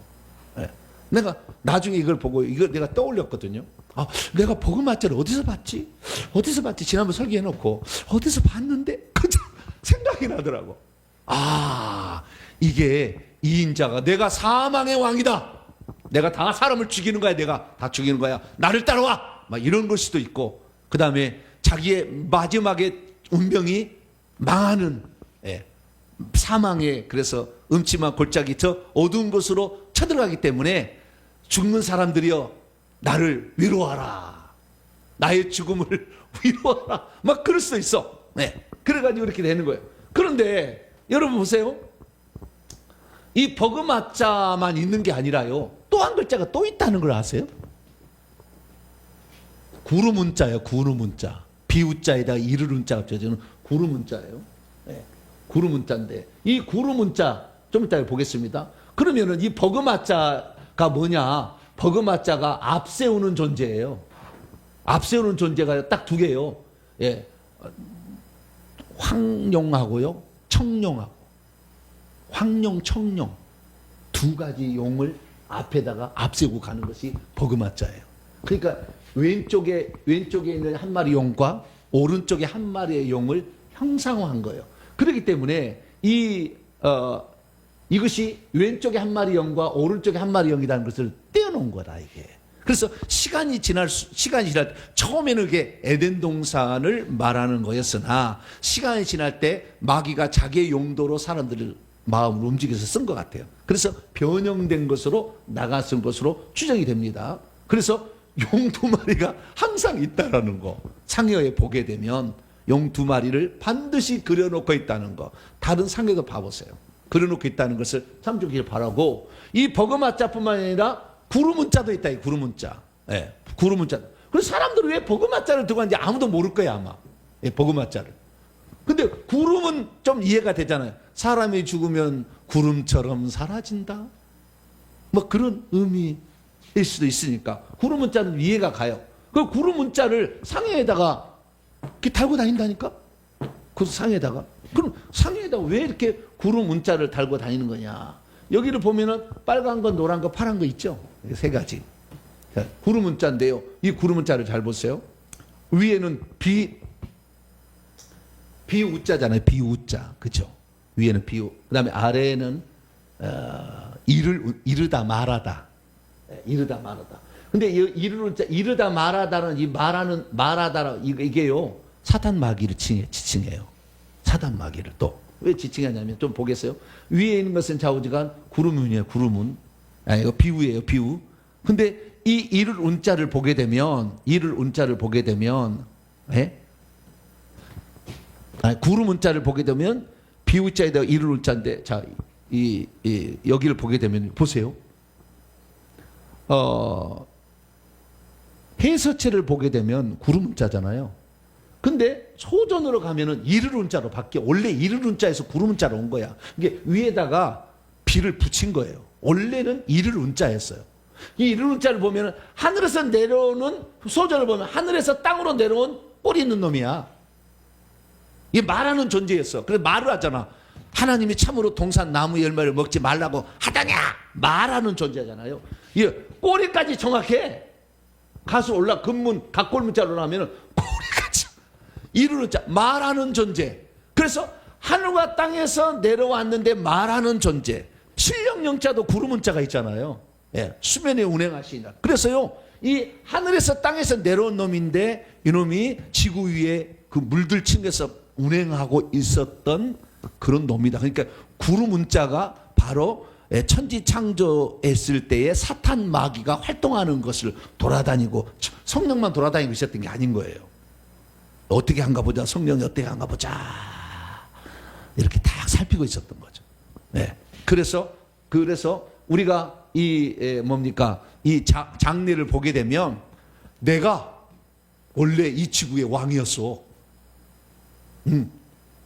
예. 내가 나중에 이걸 보고 이걸 내가 떠올렸거든요. 아, 내가 버그마자를 어디서 봤지? 지난번 설계해놓고 어디서 봤는데 생각이 나더라고. 아, 이게 이인자가 내가 사망의 왕이다. 내가 다 사람을 죽이는 거야. 내가 다 죽이는 거야. 나를 따라와. 막 이런 걸 수도 있고, 그 다음에 자기의 마지막에 운명이 망하는, 예, 사망에, 그래서 음침한 골짜기 저 어두운 곳으로 쳐들어가기 때문에 죽는 사람들이여 나를 위로하라. 나의 죽음을 위로하라. 막 그럴 수도 있어. 네. 그래가지고 이렇게 되는 거예요. 그런데 여러분 보세요. 이 버그마자만 있는 게 아니라요. 또 한 글자가 또 있다는 걸 아세요? 구루문자예요. 구루문자. 비우자에다가 이르룬자가 붙여지는 구루문자예요. 네. 구루문자인데 이 구루문자 좀 이따 보겠습니다. 그러면은 이 버그마자가 뭐냐? 버그마자가 앞세우는 존재예요. 앞세우는 존재가 딱 두 개예요. 예. 황룡하고요, 청룡하고. 황룡, 청룡 두 가지 용을 앞에다가 앞세우고 가는 것이 버그마자예요. 그러니까 왼쪽에 있는 한 마리 용과 오른쪽에 한 마리의 용을 형상화한 거예요. 그렇기 때문에 이것이 왼쪽에 한 마리 영과 오른쪽에 한 마리 영이라는 것을 떼어놓은 거다, 이게. 그래서 시간이 지날 처음에는 그게 에덴 동산을 말하는 거였으나 시간이 지날 때 마귀가 자기의 용도로 사람들을 마음을 움직여서 쓴 것 같아요. 그래서 변형된 것으로 나갔은 것으로 추정이 됩니다. 그래서 용 두 마리가 항상 있다라는 거, 상여에 보게 되면 용 두 마리를 반드시 그려놓고 있다는 거, 다른 상여도 봐보세요. 그려놓고 있다는 것을 참조기를 바라고, 이 버그마자뿐만 아니라 구루문자도 있다. 이 구루문자. 예, 구루문자. 그래서 사람들은 왜 버그마자를 들고 왔는지 아무도 모를 거야 아마. 예, 버그마자를. 근데 구름은 좀 이해가 되잖아요. 사람이 죽으면 구름처럼 사라진다. 뭐 그런 의미일 수도 있으니까 구루문자는 이해가 가요. 그 구루문자를 상해에다가 이렇게 달고 다닌다니까. 그 상해에다가. 그럼 상해에다가 왜 이렇게 구루문자를 달고 다니는 거냐? 여기를 보면은 빨간 거, 노란 거, 파란 거 있죠? 세 가지. 구루문자인데요. 이 구루문자를 잘 보세요. 위에는 비우자잖아요. 비우자. 그죠? 위에는 비우. 그 다음에 아래에는 이르다 말하다. 이르다 말하다. 근데 이르다 말하다는 이 말하다라 이게요. 사단 마귀를 지칭해요. 사단 마귀를 또. 왜 지칭하냐면 좀 보겠어요. 위에 있는 것은 좌우지간 구름운이에요. 구름운. 이거 비우예요. 비우. 근데 이 이를 운자를 보게 되면 예? 구름 운자를 보게 되면 비우자에다가 이를 운자인데, 자, 여기를 보게 되면 보세요. 해서체를 보게 되면 구름 운자잖아요. 근데 소전으로 가면은 이를 운자로 바뀌어. 원래 이를 운자에서 구름 운자로 온 거야. 이게 위에다가 비를 붙인 거예요. 원래는 이를 운자였어요. 이 이를 운자를 보면은 하늘에서 내려오는, 소전을 보면 하늘에서 땅으로 내려온 뿔이 있는 놈이야. 이게 말하는 존재였어. 그래서 말을 하잖아. 하나님이 참으로 동산 나무 열매를 먹지 말라고 하다냐? 말하는 존재잖아요. 이 꼬리까지 정확해. 가수 올라 근문 각골문자로 나오면은 꼬리같이 이루는 자 말하는 존재. 그래서 하늘과 땅에서 내려왔는데 말하는 존재. 신령영자도 구름문자가 있잖아요. 예, 수면에 운행하시니라. 그래서요 이 하늘에서 땅에서 내려온 놈인데 이놈이 지구 위에 그 물들 층에서 운행하고 있었던 그런 놈이다. 그러니까 구름문자가 바로 천지 창조했을 때에 사탄 마귀가 활동하는 것을 돌아다니고 성령만 돌아다니고 있었던 게 아닌 거예요. 어떻게 한가 보자. 성령이 어떻게 한가 보자. 이렇게 딱 살피고 있었던 거죠. 네. 그래서 우리가 이 뭡니까? 이 장례를 보게 되면 내가 원래 이 지구의 왕이었어.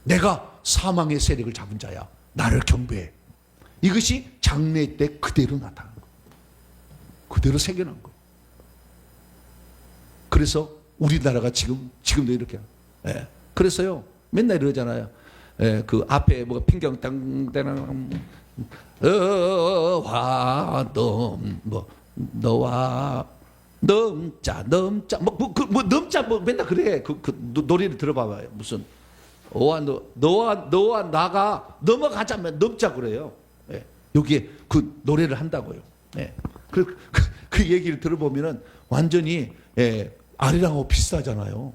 내가 사망의 세력을 잡은 자야. 나를 경배해. 이것이 장례 때 그대로 나타난 거예요. 그대로 새겨난 거예요. 그래서 우리나라가 지금도 이렇게. 예. 그래서요 맨날 이러잖아요. 예, 그 앞에 뭐 핑경땅땅 너와 넘자 넘자 뭐 맨날 그래. 그 노래를 들어봐봐요. 무슨 너와 나가 넘어가자면 넘자 그래요. 예. 여기에 그 노래를 한다고요. 예. 그 얘기를 들어보면은 완전히 아리랑하고 비슷하잖아요.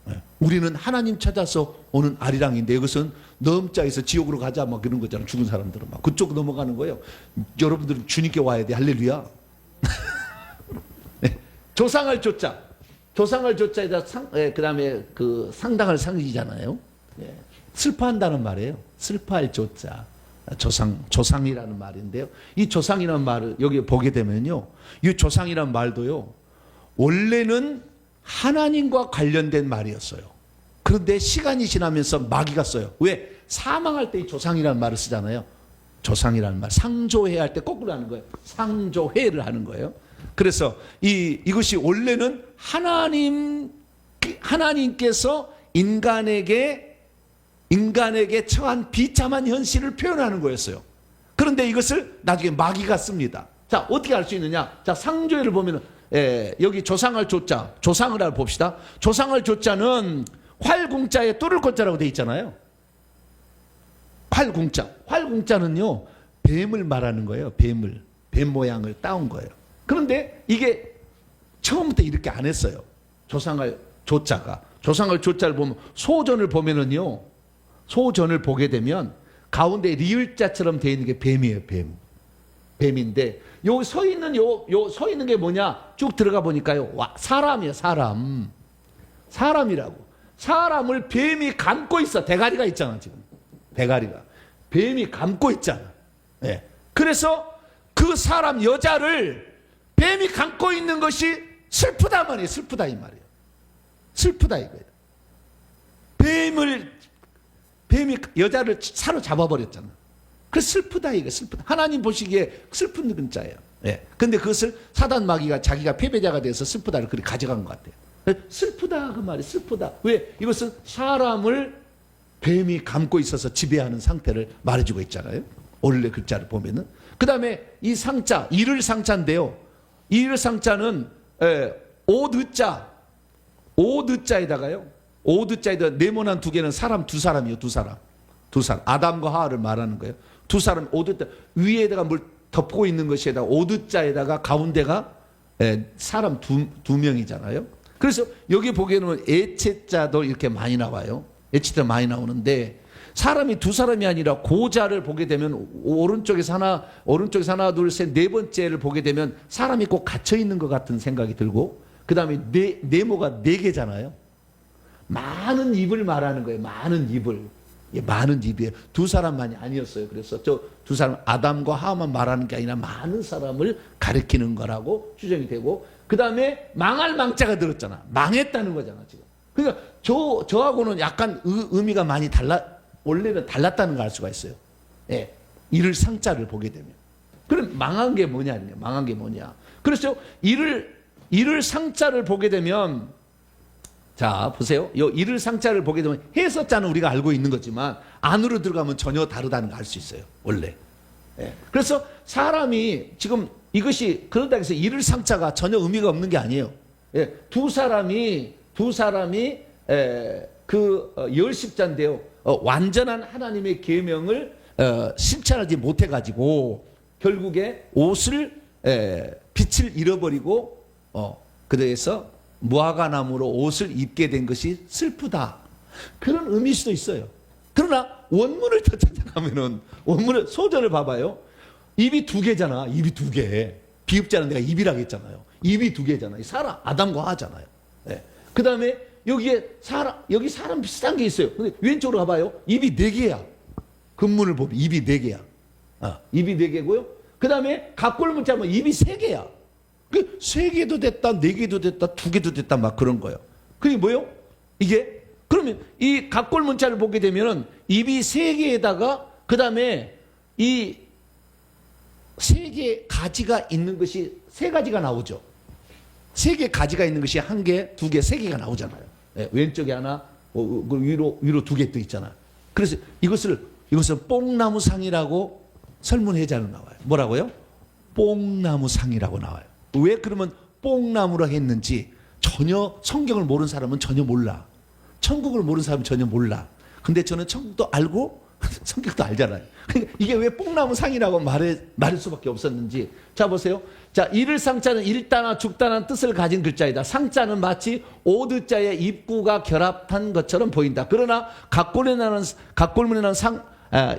예. 우리는 하나님 찾아서 오는 아리랑인데 이것은 넘자에서 지옥으로 가자 막 그런 거잖아요. 죽은 사람들은 막 그쪽 넘어가는 거예요. 여러분들은 주님께 와야 돼. 할렐루야. 예. 조상을 좇자. 조상을 좇자에다 그다음에 그 상당을 상이잖아요. 예. 슬퍼한다는 말이에요. 슬퍼할 좇자. 조상이라는 말인데요. 이 조상이라는 말을 여기 보게 되면요. 이 조상이라는 말도요. 원래는 하나님과 관련된 말이었어요. 그런데 시간이 지나면서 마귀가 써요. 왜? 사망할 때 이 조상이라는 말을 쓰잖아요. 조상이라는 말. 상조회 할 때 거꾸로 하는 거예요. 상조회를 하는 거예요. 그래서 이것이 원래는 하나님께서 인간에게 처한 비참한 현실을 표현하는 거였어요. 그런데 이것을 나중에 마귀가 씁니다. 자, 어떻게 알 수 있느냐? 자, 상조회를 보면은 여기 조상을 좇자, 조상을 봅시다. 조상을 좇자는 활궁자에 뚫을 권자라고 되어 있잖아요. 활궁자는요 뱀을 말하는 거예요. 뱀 모양을 따온 거예요. 그런데 이게 처음부터 이렇게 안 했어요. 조상을 좇자를 보면 소전을 보면은요. 소전을 보게 되면 가운데 리을자처럼 되어 있는 게 뱀이에요. 뱀인데 요 서 있는 게 뭐냐? 쭉 들어가 보니까요. 사람이에요. 사람이라고. 사람을 뱀이 감고 있어. 대가리가 있잖아, 지금. 대가리가. 뱀이 감고 있잖아. 네. 그래서 그 사람 여자를 뱀이 감고 있는 것이 슬프다 말이에요. 슬프다 이 말이에요. 슬프다 이거예요. 뱀이 여자를 사로잡아 버렸잖아. 그래서 슬프다 이거 슬프다. 하나님 보시기에 슬픈 글자예요. 예. 근데 그것을 사단 마귀가 자기가 패배자가 돼서 슬프다를 그렇게 가져간 것 같아요. 슬프다 그 말이 슬프다. 왜? 이것은 사람을 뱀이 감고 있어서 지배하는 상태를 말해주고 있잖아요. 원래 글자를 보면은. 그 다음에 이 상자, 이를 상자인데요. 이를 상자는 오드자에다가요. 오드자에다 네모난 두 개는 사람 두 사람이요. 두 사람. 아담과 하와를 말하는 거예요. 두 사람 오드자 위에다가 뭘 덮고 있는 것에다가 오드자에다가 가운데가 사람 두 명이잖아요. 그래서 여기 보기에는 애체자도 이렇게 많이 나와요. 애체자 많이 나오는데 사람이 두 사람이 아니라 고자를 보게 되면 오른쪽에서 하나 둘 셋 네 번째를 보게 되면 사람이 꼭 갇혀 있는 것 같은 생각이 들고 그 다음에 네모가 네 개잖아요. 많은 입을 말하는 거예요. 많은 입을. 많은 입이에요. 두 사람만이 아니었어요. 그래서 저 두 사람 아담과 하와만 말하는 게 아니라 많은 사람을 가리키는 거라고 추정이 되고 그 다음에 망할 망자가 들었잖아. 망했다는 거잖아 지금. 그러니까 저하고는 약간 의미가 많이 원래는 달랐다는 걸 알 수가 있어요. 예, 이를 상자를 보게 되면. 그럼 망한 게 뭐냐? 그래서 이를 상자를 보게 되면 자 보세요. 이를 상자를 보게 되면 해석자는 우리가 알고 있는 거지만 안으로 들어가면 전혀 다르다는 걸 알 수 있어요. 원래. 예. 그래서 사람이 지금 이것이 그런다 해서 이를 상자가 전혀 의미가 없는 게 아니에요. 예, 두 사람이 열십자인데요. 완전한 하나님의 계명을 실천하지 못해가지고 결국에 옷을 빛을 잃어버리고 그래서 무화과나무로 옷을 입게 된 것이 슬프다. 그런 의미일 수도 있어요. 그러나 원문을 더 찾아가면은 원문을 소전을 봐봐요. 입이 두 개잖아. 입이 두 개. 비읍자는 내가 입이라고 했잖아요. 입이 두 개잖아요. 사람 아담과 하잖아요. 네. 그 다음에 여기 사람 비슷한 게 있어요. 근데 왼쪽으로 가봐요. 입이 네 개야. 근문을 보면 입이 네 개야. 입이 네 개고요. 그 다음에 각골 문자면 입이 세 개야. 그 세 개도 됐다, 네 개도 됐다, 두 개도 됐다, 막 그런 거예요. 그게 뭐요? 이게 그러면 이 각골 문자를 보게 되면은 입이 세 개에다가 그 다음에 이 세 개 가지가 있는 것이 세 가지가 나오죠. 세 개 가지가 있는 것이 한 개, 두 개, 세 개가 나오잖아요. 네, 왼쪽에 하나, 위로 두 개 또 있잖아요. 그래서 이것을 뽕나무상이라고 설문회자로 나와요. 뭐라고요? 뽕나무상이라고 나와요. 왜 그러면 뽕나무라 했는지 전혀 성경을 모르는 사람은 전혀 몰라. 천국을 모르는 사람은 전혀 몰라. 근데 저는 천국도 알고 성격도 알잖아요. 그러니까 이게 왜 뽕나무상이라고 말할 수밖에 없었는지. 자 보세요. 자, 이를 상자는 일다나 죽다는 뜻을 가진 글자이다. 상자는 마치 오드자의 입구가 결합한 것처럼 보인다. 그러나 각골문에 나는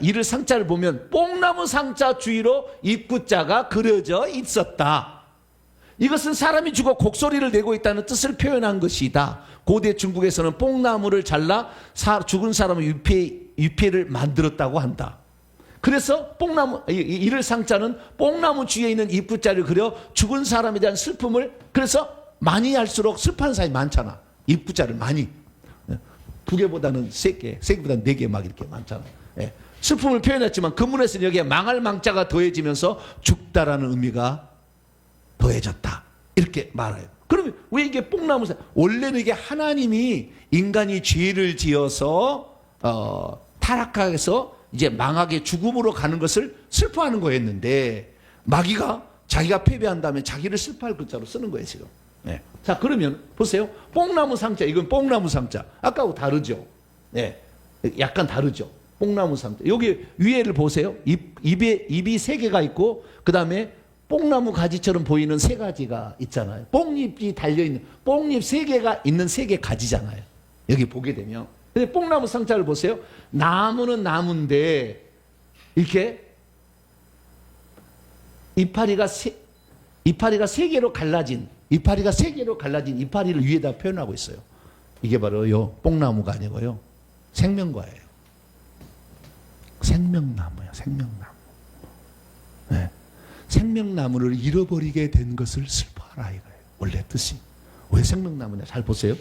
이를 상자를 보면 뽕나무 상자 주위로 입구자가 그려져 있었다. 이것은 사람이 죽어 곡소리를 내고 있다는 뜻을 표현한 것이다. 고대 중국에서는 뽕나무를 잘라 죽은 사람의 위패를 만들었다고 한다. 그래서 이를 상자는 뽕나무 주위에 있는 입구자를 그려 죽은 사람에 대한 슬픔을, 그래서 많이 할수록 슬퍼하는 사람이 많잖아. 입구자를 많이. 두 개보다는 세 개, 세 개보다는 네 개 막 이렇게 많잖아. 슬픔을 표현했지만 근문에서는 여기에 망할 망자가 더해지면서 죽다라는 의미가 더해졌다. 이렇게 말해요. 그러면 왜 이게 뽕나무상? 원래는 이게 하나님이 인간이 죄를 지어서 타락해서 이제 망하게 죽음으로 가는 것을 슬퍼하는 거였는데 마귀가 자기가 패배한 다음에 자기를 슬퍼할 글자로 쓰는 거예요 지금. 네. 자 그러면 보세요. 뽕나무 상자, 이건 뽕나무 상자. 아까하고 다르죠. 네. 약간 다르죠. 뽕나무 상자. 여기 위에를 보세요. 입이 세 개가 있고 그 다음에 뽕나무 가지처럼 보이는 세 가지가 있잖아요. 뽕잎이 달려있는, 뽕잎 세 개가 있는 세 개 가지잖아요. 여기 보게 되면. 근데 뽕나무 상자를 보세요. 나무는 나무인데, 이렇게 이파리가 세 개로 갈라진 이파리를 위에다 표현하고 있어요. 이게 바로 요 뽕나무가 아니고요. 생명과예요. 생명나무야, 생명나무. 네. 생명나무를 잃어버리게 된 것을 슬퍼하라 이거예요. 원래 뜻이. 왜 생명나무냐? 잘 보세요.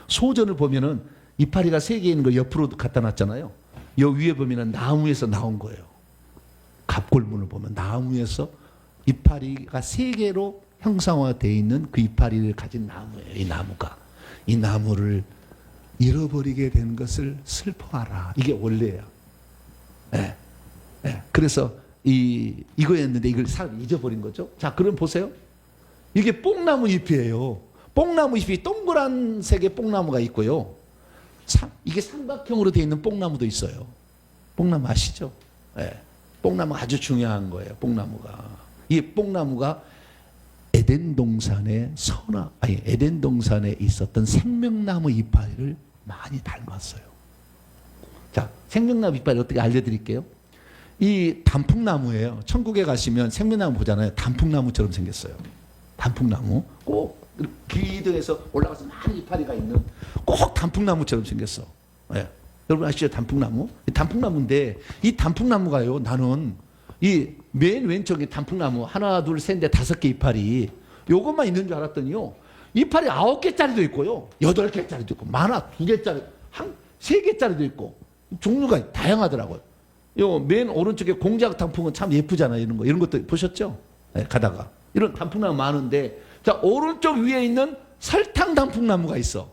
소전을 보면은 이파리가 세 개 있는 거 옆으로 갖다 놨잖아요. 요 위에 보면은 나무에서 나온 거예요. 갑골문을 보면 나무에서 이파리가 세 개로 형상화되어 있는 그 이파리를 가진 나무예요. 이 나무가. 이 나무를 잃어버리게 된 것을 슬퍼하라. 이게 원래야. 네. 네. 그래서 이거였는데 이걸 사람이 잊어버린 거죠. 자, 그럼 보세요. 이게 뽕나무 잎이에요. 뽕나무 잎이 동그란 색의 뽕나무가 있고요. 이게 삼각형으로 되어 있는 뽕나무도 있어요. 뽕나무 아시죠? 네. 뽕나무 아주 중요한 거예요. 뽕나무가. 이 뽕나무가 에덴 동산에 있었던 생명나무 이파리를 많이 닮았어요. 자, 생명나무 이파리 어떻게 알려드릴게요. 이 단풍나무예요. 천국에 가시면 생명나무 보잖아요. 단풍나무처럼 생겼어요. 단풍나무. 꼭 기둥에서 올라가서 많은 이파리가 있는 꼭 단풍나무처럼 생겼어. 네. 여러분 아시죠? 단풍나무? 단풍나무인데 이 단풍나무가요. 나는 이 맨 왼쪽에 단풍나무 하나 둘 셋 넷 다섯 개 이파리 요것만 있는 줄 알았더니요. 이파리 9개짜리도 있고요. 8개짜리도 있고 많아. 2개짜리, 세 개짜리도 있고 종류가 다양하더라고요. 요 맨 오른쪽에 공작 단풍은 참 예쁘잖아요. 이런 것도 보셨죠? 네, 가다가 이런 단풍나무 많은데 자 오른쪽 위에 있는 설탕 단풍나무가 있어.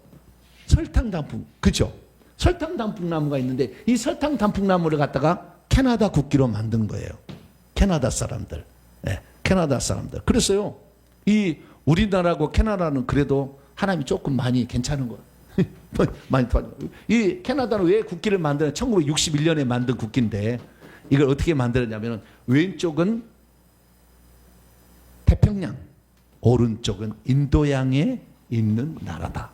설탕 단풍, 그죠? 설탕 단풍나무가 있는데 이 설탕 단풍나무를 갖다가 캐나다 국기로 만든 거예요. 캐나다 사람들. 네, 캐나다 사람들. 그래서요 이 우리나라하고 캐나다는 그래도 하나님이 조금 많이 괜찮은 거 많이 도와줘. 이 캐나다는 왜 국기를 만드는 1961년에 만든 국기인데 이걸 어떻게 만들었냐면 왼쪽은 태평양, 오른쪽은 인도양에 있는 나라다.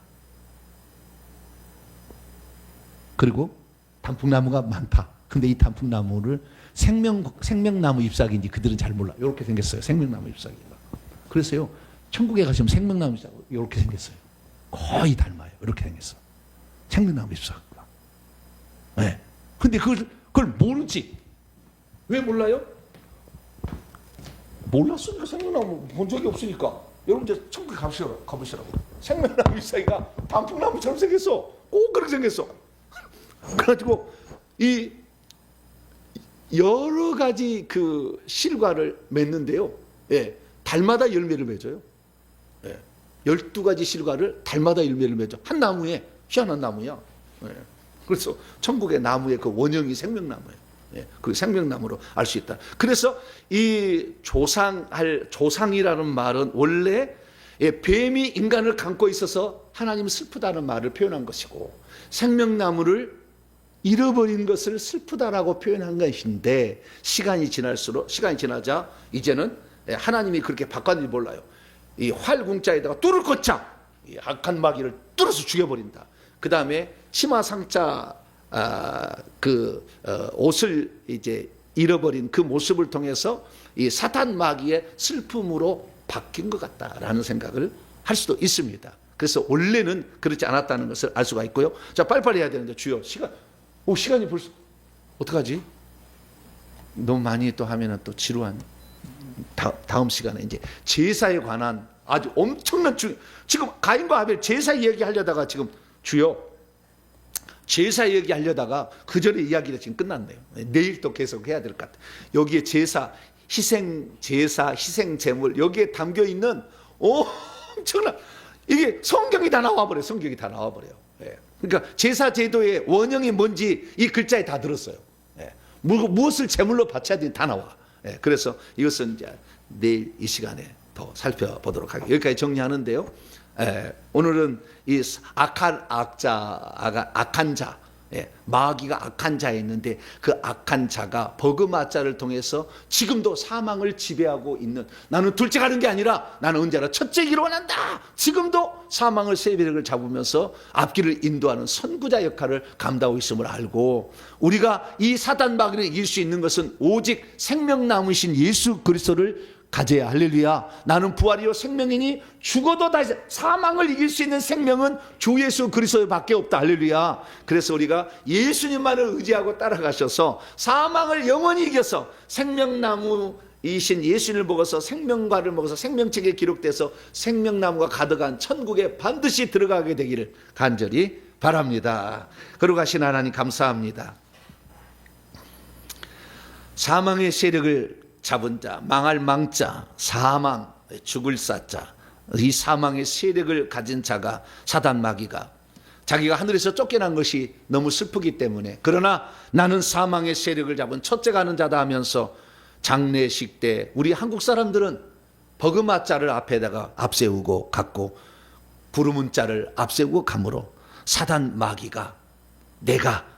그리고 단풍나무가 많다. 근데 이 단풍나무를 생명나무 잎사귀인지 그들은 잘 몰라. 이렇게 생겼어요. 생명나무 잎사귀가. 그래서요, 천국에 가시면 생명나무 잎사귀 이렇게 생겼어요. 거의 닮아요. 이렇게 생겼어. 생명나무 잎사귀가. 네. 근데 그걸 모르지. 왜 몰라요? 몰랐으니까 생명나무 본 적이 없으니까. 여러분 이제 천국에 가보시라고. 생명나무 잎사귀가 단풍나무처럼 생겼어. 꼭 그렇게 생겼어. 그래가지고 이 여러 가지 그 실과를 맺는데요. 예, 달마다 열매를 맺어요. 예, 12가지 실과를 달마다 열매를 맺어. 한 나무에 희한한 나무야. 예, 그래서 천국의 나무의 그 원형이 생명나무예요. 예, 그 생명나무로 알 수 있다. 그래서 이 조상이라는 말은 원래 뱀이 인간을 감고 있어서 하나님은 슬프다는 말을 표현한 것이고 생명나무를 잃어버린 것을 슬프다라고 표현한 것인데 시간이 지나자 이제는 하나님이 그렇게 바꿨는지 몰라요. 이 활궁자에다가 뚫을 것자 이 악한 마귀를 뚫어서 죽여버린다. 그 다음에 치마상자 옷을 이제 잃어버린 그 모습을 통해서 이 사탄 마귀의 슬픔으로 바뀐 것 같다라는 생각을 할 수도 있습니다. 그래서 원래는 그렇지 않았다는 것을 알 수가 있고요. 자, 빨리빨리 해야 되는데 주여 시간이 벌써 어떡하지? 너무 많이 또 하면은 또 지루한 다음 시간에 이제 제사에 관한 아주 엄청난 지금 가인과 아벨 제사 이야기하려다가 지금 주여 제사 얘기하려다가 그 전에 이야기가 지금 끝났네요. 내일 또 계속 해야 될 것 같아요. 여기에 제사, 희생 제물 여기에 담겨 있는 엄청난 이게 성경이 다 나와버려요. 성경이 다 나와버려요. 예. 그러니까 제사 제도의 원형이 뭔지 이 글자에 다 들었어요. 예. 무엇을 제물로 바쳐야 되는지 다 나와. 예. 그래서 이것은 이제 내일 이 시간에 더 살펴보도록 하겠습니다. 여기까지 정리하는데요. 오늘은 이 악한 자, 마귀가 악한 자에 있는데 그 악한 자가 버그마자를 통해서 지금도 사망을 지배하고 있는 나는 둘째 가는 게 아니라 나는 언제나 첫째기로 원한다. 지금도 사망을 세비력을 잡으면서 앞길을 인도하는 선구자 역할을 감당하고 있음을 알고 우리가 이 사단 마귀를 이길 수 있는 것은 오직 생명나무이신 예수 그리스도를 가져야. 할렐루야. 나는 부활이요 생명이니 죽어도 다시 사망을 이길 수 있는 생명은 주 예수 그리스도밖에 없다. 할렐루야. 그래서 우리가 예수님만을 의지하고 따라가셔서 사망을 영원히 이겨서 생명나무이신 예수님을 먹어서 생명과를 먹어서 생명책에 기록돼서 생명나무가 가득한 천국에 반드시 들어가게 되기를 간절히 바랍니다. 거룩하신 하나님 감사합니다. 사망의 세력을 잡은 자, 망할 망자, 사망, 죽을 사자, 이 사망의 세력을 가진 자가 사단 마귀가 자기가 하늘에서 쫓겨난 것이 너무 슬프기 때문에 그러나 나는 사망의 세력을 잡은 첫째 가는 자다 하면서 장례식 때 우리 한국 사람들은 버그마자를 앞에다가 앞세우고 갔고 부르문자를 앞세우고 가므로 사단 마귀가 내가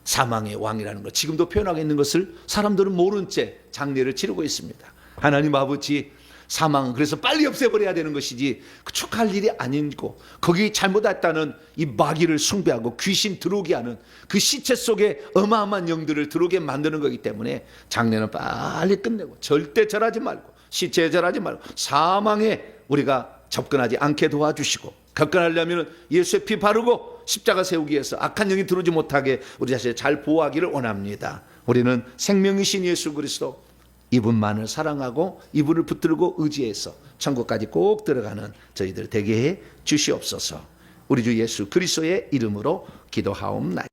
사망의 왕이라는 것 지금도 표현하고 있는 것을 사람들은 모른 채 장례를 치르고 있습니다. 하나님 아버지 사망은 그래서 빨리 없애버려야 되는 것이지 축하할 일이 아니고 거기 잘못했다는 이 마귀를 숭배하고 귀신 들어오게 하는 그 시체 속에 어마어마한 영들을 들어오게 만드는 거기 때문에 장례는 빨리 끝내고 절대 절하지 말고 시체에 절하지 말고 사망에 우리가 접근하지 않게 도와주시고 접근하려면 예수의 피 바르고 십자가 세우기 위해서 악한 영이 들어오지 못하게 우리 자신을 잘 보호하기를 원합니다. 우리는 생명이신 예수 그리스도 이분만을 사랑하고 이분을 붙들고 의지해서 천국까지 꼭 들어가는 저희들 되게 해 주시옵소서. 우리 주 예수 그리스도의 이름으로 기도하옵나이다.